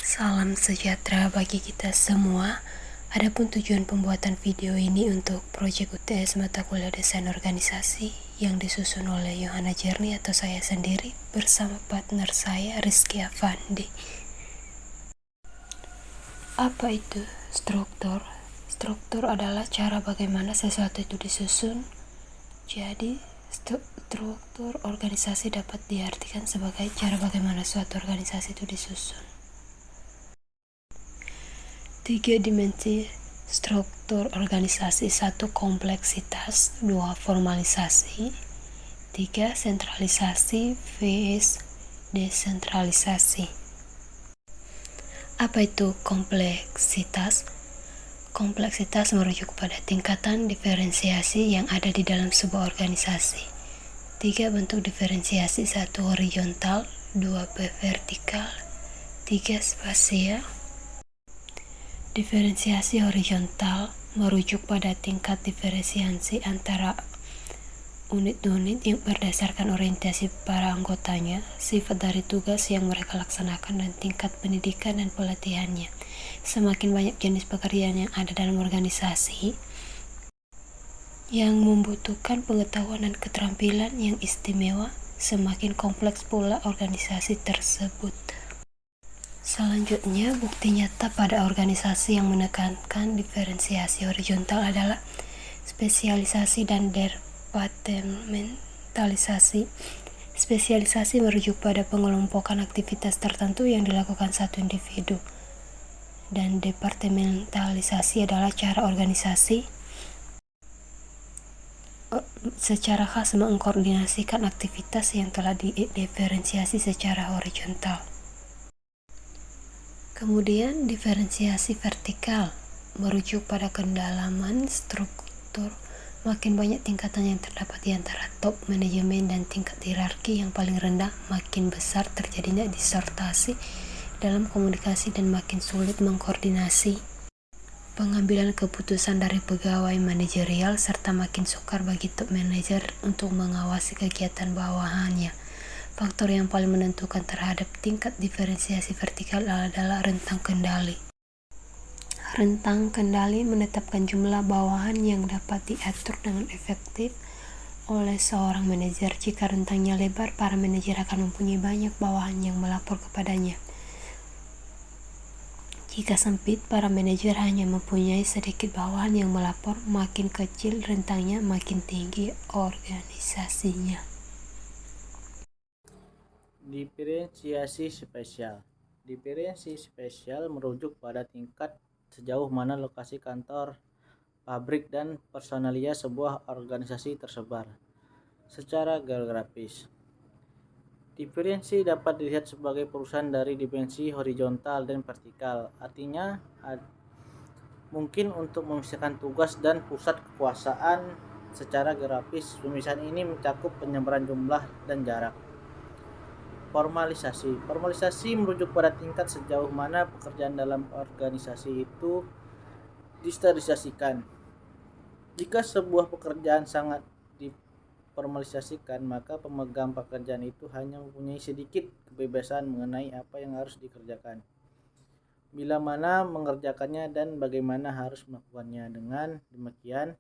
Salam sejahtera bagi kita semua. Adapun tujuan pembuatan video ini untuk proyek UTS mata kuliah desain organisasi yang disusun oleh Yohana Jerni atau saya sendiri bersama partner saya Rizky Afandi. Apa itu struktur? Struktur adalah cara bagaimana sesuatu itu disusun. Jadi struktur organisasi dapat diartikan sebagai cara bagaimana suatu organisasi itu disusun. 3 dimensi struktur organisasi: 1 kompleksitas, 2 formalisasi, 3 sentralisasi vs desentralisasi. Apa itu kompleksitas? Kompleksitas merujuk pada tingkatan diferensiasi yang ada di dalam sebuah organisasi. 3 bentuk diferensiasi: 1 horizontal, 2 vertikal, 3 spasial. Diferensiasi horizontal merujuk pada tingkat diferensiasi antara unit-unit yang berdasarkan orientasi para anggotanya, sifat dari tugas yang mereka laksanakan, dan tingkat pendidikan dan pelatihannya. Semakin banyak jenis pekerjaan yang ada dalam organisasi yang membutuhkan pengetahuan dan keterampilan yang istimewa, semakin kompleks pula organisasi tersebut. Selanjutnya, bukti nyata pada organisasi yang menekankan diferensiasi horizontal adalah spesialisasi dan departementalisasi. Spesialisasi merujuk pada pengelompokan aktivitas tertentu yang dilakukan satu individu, dan departementalisasi adalah cara organisasi secara khas mengkoordinasikan aktivitas yang telah didiferensiasi secara horizontal. Kemudian diferensiasi vertikal merujuk pada kedalaman struktur. Makin banyak tingkatan yang terdapat di antara top manajemen dan tingkat hierarki yang paling rendah, makin besar terjadinya disortasi dalam komunikasi dan makin sulit mengkoordinasi pengambilan keputusan dari pegawai manajerial, serta makin sukar bagi top manajer untuk mengawasi kegiatan bawahannya. Faktor yang paling menentukan terhadap tingkat diferensiasi vertikal adalah rentang kendali. Rentang kendali menetapkan jumlah bawahan yang dapat diatur dengan efektif oleh seorang manajer. Jika rentangnya lebar, para manajer akan mempunyai banyak bawahan yang melapor kepadanya. Jika sempit, para manajer hanya mempunyai sedikit bawahan yang melapor. Makin kecil rentangnya, makin tinggi organisasinya. Diferensiasi spesial. Diferensiasi spesial merujuk pada tingkat sejauh mana lokasi kantor, pabrik, dan personalia sebuah organisasi tersebar secara geografis. Diferensi dapat dilihat sebagai perusahaan dari dimensi horizontal dan vertikal. Artinya mungkin untuk memisahkan tugas dan pusat kekuasaan secara geografis. Pemisahan ini mencakup penyebaran jumlah dan jarak. Formalisasi merujuk pada tingkat sejauh mana pekerjaan dalam organisasi itu distandarisasikan. Jika sebuah pekerjaan sangat diformalisasikan, maka pemegang pekerjaan itu hanya mempunyai sedikit kebebasan mengenai apa yang harus dikerjakan, bila mana mengerjakannya, dan bagaimana harus melakukannya. Dengan demikian,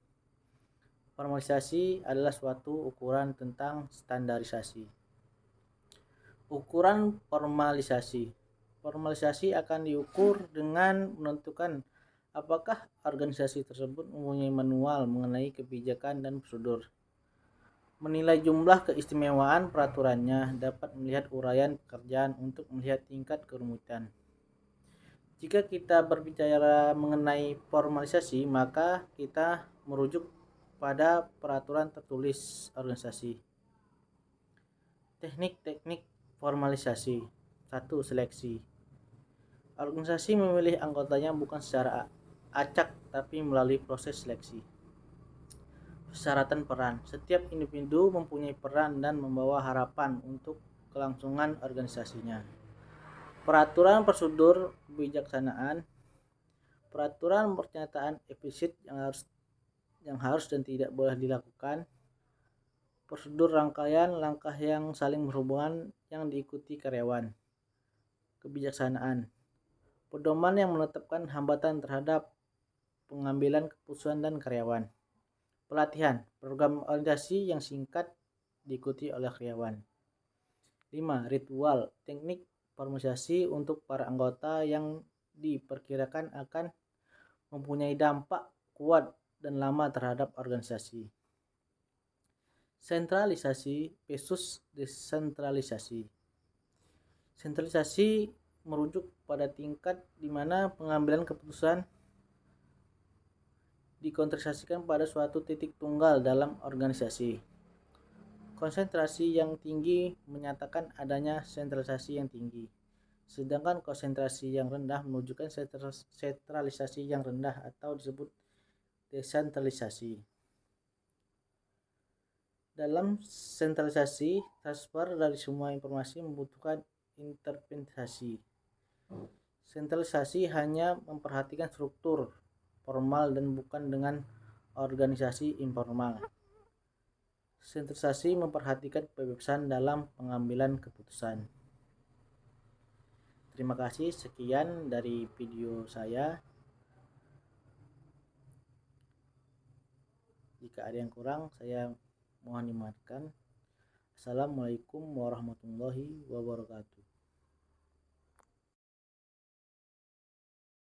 formalisasi adalah suatu ukuran tentang standarisasi. Ukuran formalisasi. Formalisasi akan diukur dengan menentukan apakah organisasi tersebut mempunyai manual mengenai kebijakan dan prosedur. Menilai jumlah keistimewaan peraturannya, dapat melihat uraian pekerjaan untuk melihat tingkat kerumitan. Jika kita berbicara mengenai formalisasi, maka kita merujuk pada peraturan tertulis organisasi. Teknik-teknik formalisasi. 1. Seleksi. Organisasi memilih anggotanya bukan secara acak, tapi melalui proses seleksi. Persyaratan peran. Setiap individu mempunyai peran dan membawa harapan untuk kelangsungan organisasinya. Peraturan prosedur kebijaksanaan. Peraturan pernyataan eksplisit yang harus dan tidak boleh dilakukan. Prosedur rangkaian langkah yang saling berhubungan yang diikuti karyawan. Kebijaksanaan. Pedoman yang menetapkan hambatan terhadap pengambilan keputusan dan karyawan. Pelatihan, program organisasi yang singkat diikuti oleh karyawan. 5. Ritual, teknik formalisasi untuk para anggota yang diperkirakan akan mempunyai dampak kuat dan lama terhadap organisasi. Sentralisasi versus desentralisasi. Sentralisasi merujuk pada tingkat di mana pengambilan keputusan dikonsentrasikan pada suatu titik tunggal dalam organisasi. Konsentrasi yang tinggi menyatakan adanya sentralisasi yang tinggi, sedangkan konsentrasi yang rendah menunjukkan sentralisasi yang rendah atau disebut desentralisasi. Dalam sentralisasi, transfer dari semua informasi membutuhkan intervensi. Sentralisasi hanya memperhatikan struktur formal dan bukan dengan organisasi informal. Sentralisasi memperhatikan kebebasan dalam pengambilan keputusan. Terima kasih, sekian dari video saya. Jika ada yang kurang, saya mohon dimaafkan. Assalamualaikum warahmatullahi wabarakatuh.